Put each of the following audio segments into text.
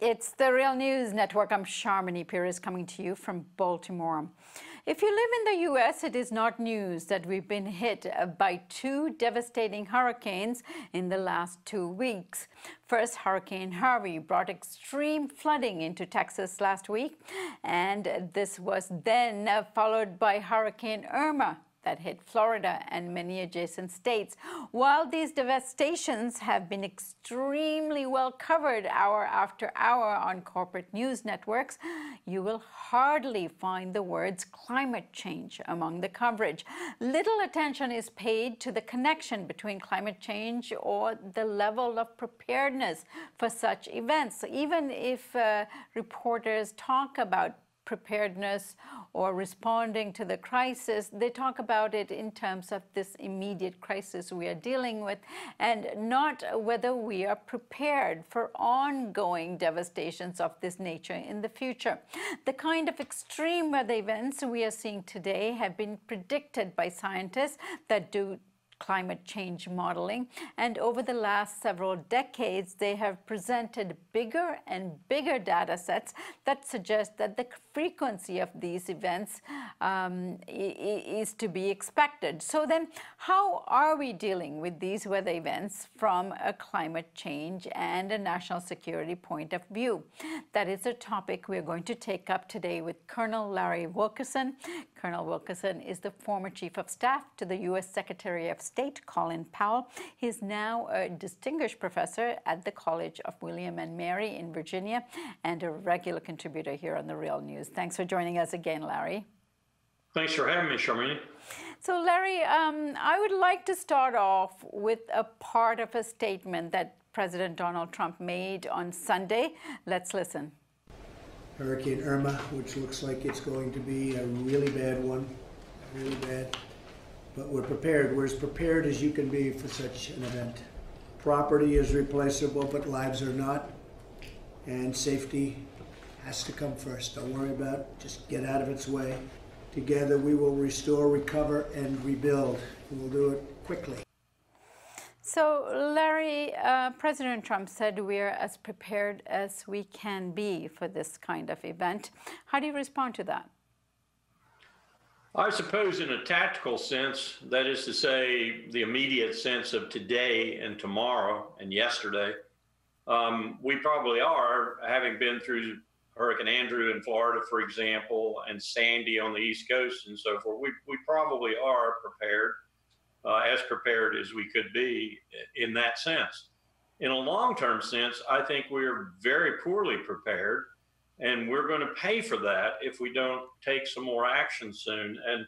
It's the Real News Network. I'm Sharmini Pires coming to you from Baltimore. If you live in the U.S., it is not news that we've been hit by two devastating hurricanes in the last 2 weeks. First, Hurricane Harvey brought extreme flooding into Texas last week, and this was then followed by Hurricane Irma that hit Florida and many adjacent states. While these devastations have been extremely well covered hour after hour on corporate news networks, you will hardly find the words climate change among the coverage. Little attention is paid to the connection between climate change or the level of preparedness for such events. Even if reporters talk about preparedness or responding to the crisis, they talk about it in terms of this immediate crisis we are dealing with and not whether we are prepared for ongoing devastations of this nature in the future. The kind of extreme weather events we are seeing today have been predicted by scientists that do climate change modeling, and over the last several decades they have presented bigger and bigger data sets that suggest that the frequency of these events is to be expected. So then, how are we dealing with these weather events from a climate change and a national security point of view? That is a topic we're going to take up today with Colonel Larry Wilkerson. Colonel Wilkerson is the former Chief of Staff to the U.S. Secretary of State, Colin Powell. He's now a distinguished professor at the College of William and Mary in Virginia and a regular contributor here on The Real News. Thanks for joining us again, Larry. Thanks for having me, Sharmini. So, Larry, I would like to start off with a part of a statement that President Donald Trump made on Sunday. Let's listen. Hurricane Irma, which looks like it's going to be a really bad one, really bad. But we're prepared. We're as prepared as you can be for such an event. Property is replaceable, but lives are not. And safety has to come first. Don't worry about it. Just get out of its way. Together we will restore, recover, and rebuild. We'll do it quickly. So, Larry, President Trump said we're as prepared as we can be for this kind of event. How do you respond to that? I suppose in a tactical sense, that is to say, the immediate sense of today and tomorrow and yesterday, we probably are, having been through Hurricane Andrew in Florida, for example, and Sandy on the East Coast and so forth, we probably are prepared, as prepared as we could be in that sense. In a long-term sense, I think we're very poorly prepared. And we're going to pay for that if we don't take some more action soon. And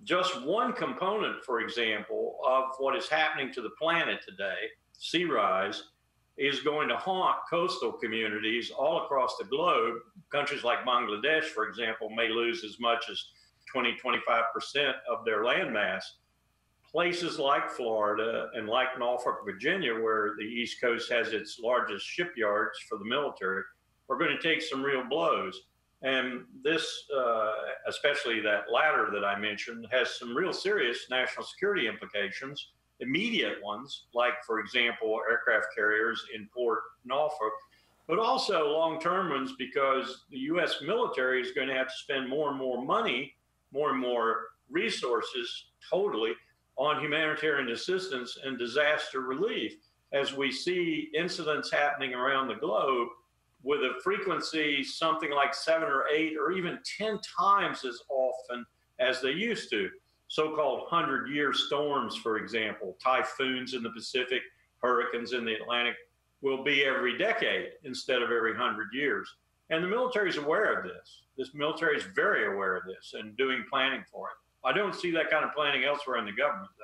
just one component, for example, of what is happening to the planet today, sea rise, is going to haunt coastal communities all across the globe. Countries like Bangladesh, for example, may lose as much as 20–25% of their landmass. Places like Florida and like Norfolk, Virginia, where the East Coast has its largest shipyards for the military, are going to take some real blows. And this, especially that latter that I mentioned, has some real serious national security implications, immediate ones, like, for example, aircraft carriers in Port Norfolk, but also long-term ones because the U.S. military is going to have to spend more and more money, more and more resources totally on humanitarian assistance and disaster relief as we see incidents happening around the globe with a frequency something like 7 or 8 or even 10 times as often as they used to. So-called 100-year storms, for example, typhoons in the Pacific, hurricanes in the Atlantic, will be every decade instead of every 100 years. And the military is aware of this. This military is very aware of this and doing planning for it. I don't see that kind of planning elsewhere in the government, though.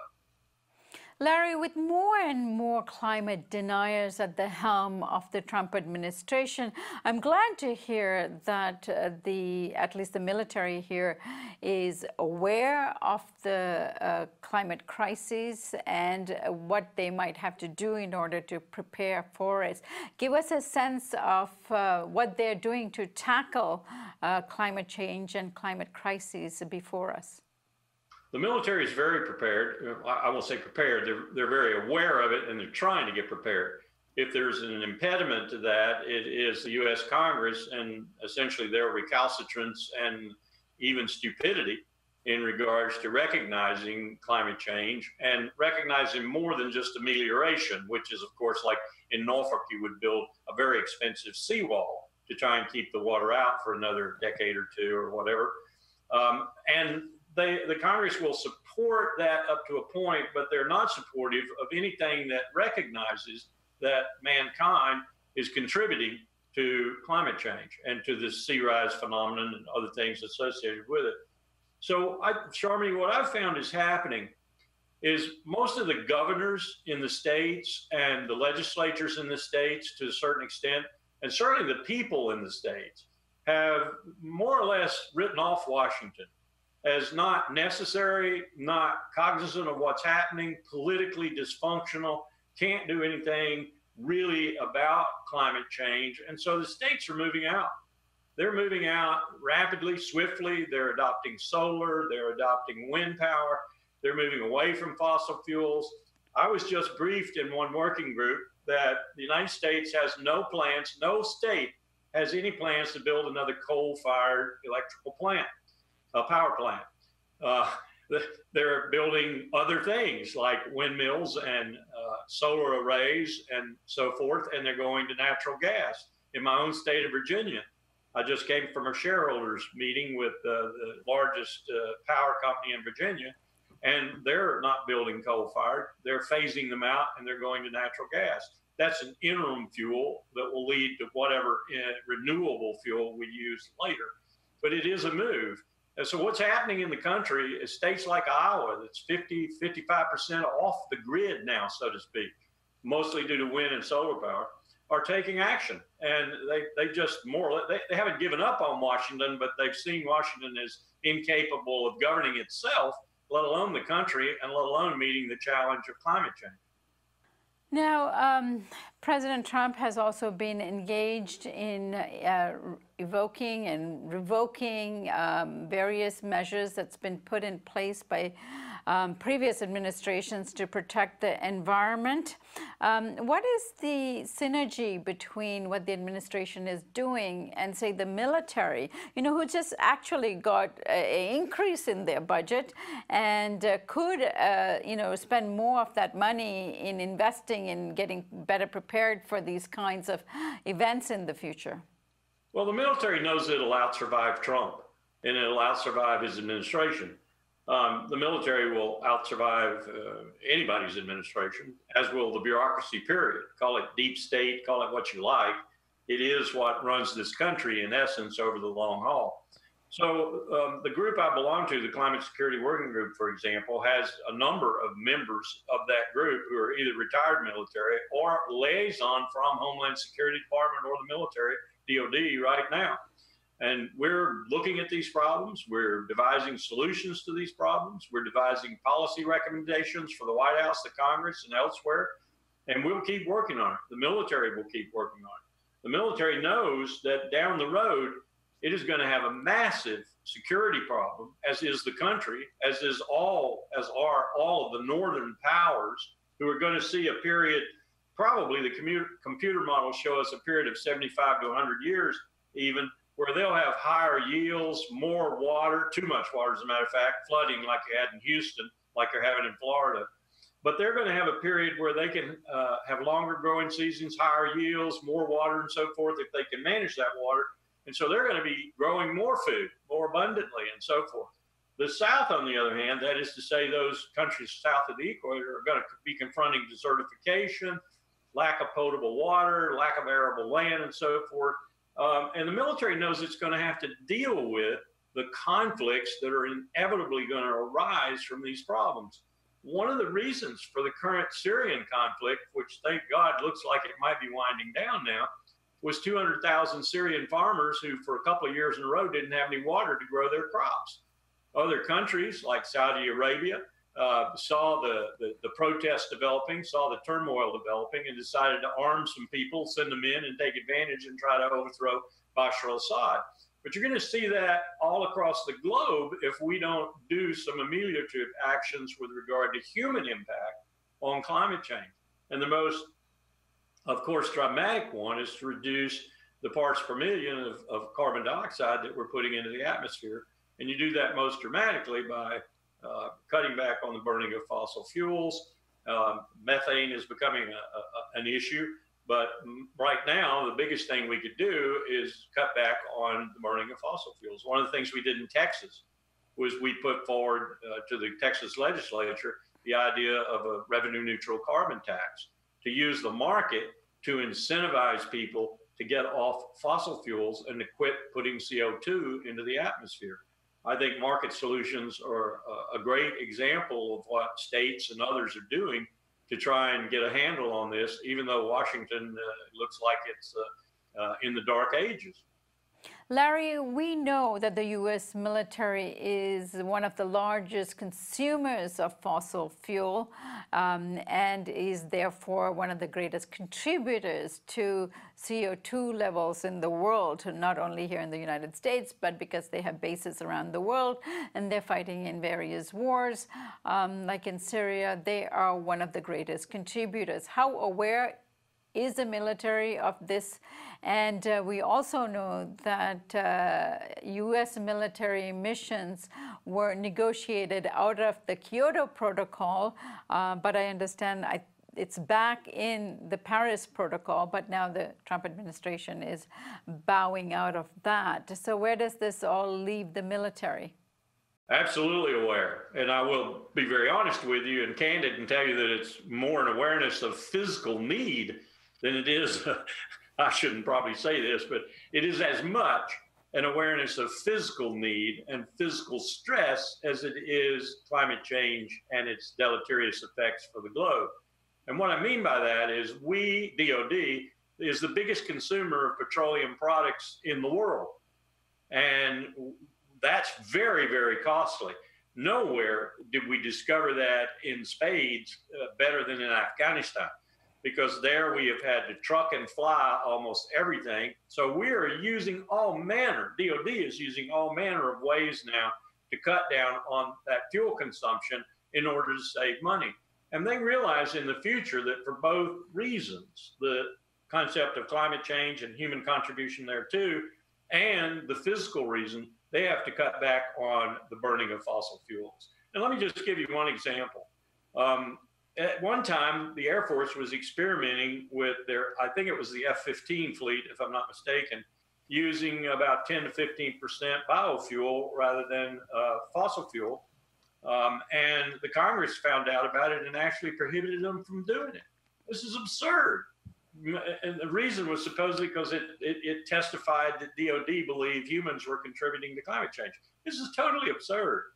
Larry, with more and more climate deniers at the helm of the Trump administration, I'm glad to hear that at least the military here is aware of the climate crisis and what they might have to do in order to prepare for it. Give us a sense of what they're doing to tackle climate change and climate crises before us. The military is very prepared. I won't say prepared. They're very aware of it, and they're trying to get prepared. If there's an impediment to that, it is the U.S. Congress and essentially their recalcitrance and even stupidity in regards to recognizing climate change and recognizing more than just amelioration, which is, of course, like in Norfolk, you would build a very expensive seawall to try and keep the water out for another decade or two or whatever. And the Congress will support that up to a point, but they're not supportive of anything that recognizes that mankind is contributing to climate change and to this sea rise phenomenon and other things associated with it. So, Sharmini, what I've found is happening is most of the governors in the states and the legislatures in the states, to a certain extent, and certainly the people in the states, have more or less written off Washington as not necessary, not cognizant of what's happening, politically dysfunctional, can't do anything really about climate change. And so the states are moving out. They're moving out rapidly, swiftly. They're adopting solar, they're adopting wind power, they're moving away from fossil fuels. I was just briefed in one working group that the United States has no plans, no state has any plans to build another coal-fired electrical plant, a power plant. They're building other things like windmills and solar arrays and so forth, and they're going to natural gas. In my own state of Virginia, I just came from a shareholders meeting with the largest power company in Virginia, and they're not building coal-fired. They're phasing them out, and they're going to natural gas. That's an interim fuel that will lead to whatever renewable fuel we use later. But it is a move. And so what's happening in the country is states like Iowa, that's 55% off the grid now, so to speak, mostly due to wind and solar power, are taking action. And they just they haven't given up on Washington, but they've seen Washington as incapable of governing itself, let alone the country, and let alone meeting the challenge of climate change. Now, President Trump has also been engaged in evoking and revoking various measures that's been put in place by previous administrations to protect the environment. What is the synergy between what the administration is doing and, say, the military, who just actually got an increase in their budget and could, spend more of that money in investing in getting better prepared for these kinds of events in the future? Well, the military knows it'll outsurvive Trump and it'll outsurvive his administration. The military will outsurvive anybody's administration, as will the bureaucracy, period. Call it deep state, call it what you like. It is what runs this country, in essence, over the long haul. So the group I belong to, the Climate Security Working Group, for example, has a number of members of that group who are either retired military or liaison from Homeland Security Department or the military, DOD, right now. And we're looking at these problems. We're devising solutions to these problems. We're devising policy recommendations for the White House, the Congress, and elsewhere. And we'll keep working on it. The military will keep working on it. The military knows that down the road, it is going to have a massive security problem, as is the country, as are all of the northern powers, who are going to see a period, probably the computer models show us a period of 75 to 100 years even, where they'll have higher yields, more water, too much water, as a matter of fact, flooding like you had in Houston, like they're having in Florida. But they're going to have a period where they can have longer growing seasons, higher yields, more water, and so forth, if they can manage that water. And so they're going to be growing more food, more abundantly, and so forth. The South, on the other hand, that is to say those countries south of the equator, are going to be confronting desertification, lack of potable water, lack of arable land, and so forth. And the military knows it's going to have to deal with the conflicts that are inevitably going to arise from these problems. One of the reasons for the current Syrian conflict, which thank God looks like it might be winding down now, was 200,000 Syrian farmers who for a couple of years in a row didn't have any water to grow their crops. Other countries like Saudi Arabia saw the protests developing, saw the turmoil developing, and decided to arm some people, send them in and take advantage and try to overthrow Bashar al-Assad. But you're going to see that all across the globe if we don't do some ameliorative actions with regard to human impact on climate change. And the most Of course, dramatic one is to reduce the parts per million of carbon dioxide that we're putting into the atmosphere. And you do that most dramatically by cutting back on the burning of fossil fuels. Methane is becoming an issue, but right now, the biggest thing we could do is cut back on the burning of fossil fuels. One of the things we did in Texas was we put forward to the Texas legislature the idea of a revenue neutral carbon tax to use the market to incentivize people to get off fossil fuels and to quit putting CO2 into the atmosphere. I think market solutions are a great example of what states and others are doing to try and get a handle on this, even though Washington looks like it's in the dark ages. Larry, we know that the U.S. military is one of the largest consumers of fossil fuel and is therefore one of the greatest contributors to CO2 levels in the world, not only here in the United States, but because they have bases around the world and they're fighting in various wars. Like in Syria, they are one of the greatest contributors. How aware is the military of this? And we also know that U.S. military missions were negotiated out of the Kyoto Protocol, but I understand it's back in the Paris Protocol, but now the Trump administration is bowing out of that. So where does this all leave the military? Absolutely aware. And I will be very honest with you and candid and tell you that it's more an awareness of physical need than it is, I shouldn't probably say this, but it is as much an awareness of physical need and physical stress as it is climate change and its deleterious effects for the globe. And what I mean by that is we, DOD, is the biggest consumer of petroleum products in the world. And that's very, very costly. Nowhere did we discover that in spades better than in Afghanistan, because there we have had to truck and fly almost everything. So we are using all manner, DOD is using all manner of ways now to cut down on that fuel consumption in order to save money. And they realize in the future that for both reasons, the concept of climate change and human contribution there too, and the physical reason, they have to cut back on the burning of fossil fuels. And let me just give you one example. At one time, the Air Force was experimenting with their, I think it was the F-15 fleet, if I'm not mistaken, using about 10 to 15% biofuel rather than fossil fuel. And the Congress found out about it and actually prohibited them from doing it. This is absurd. And the reason was supposedly because it testified that DOD believed humans were contributing to climate change. This is totally absurd.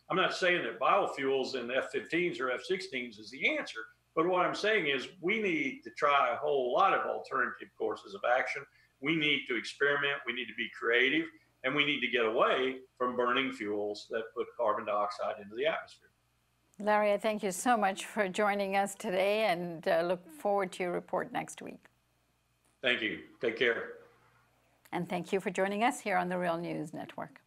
I'm not saying that biofuels in F-15s or F-16s is the answer, but what I'm saying is we need to try a whole lot of alternative courses of action. We need to experiment, we need to be creative, and we need to get away from burning fuels that put carbon dioxide into the atmosphere. Larry, I thank you so much for joining us today and look forward to your report next week. Thank you. Take care. And thank you for joining us here on the Real News Network.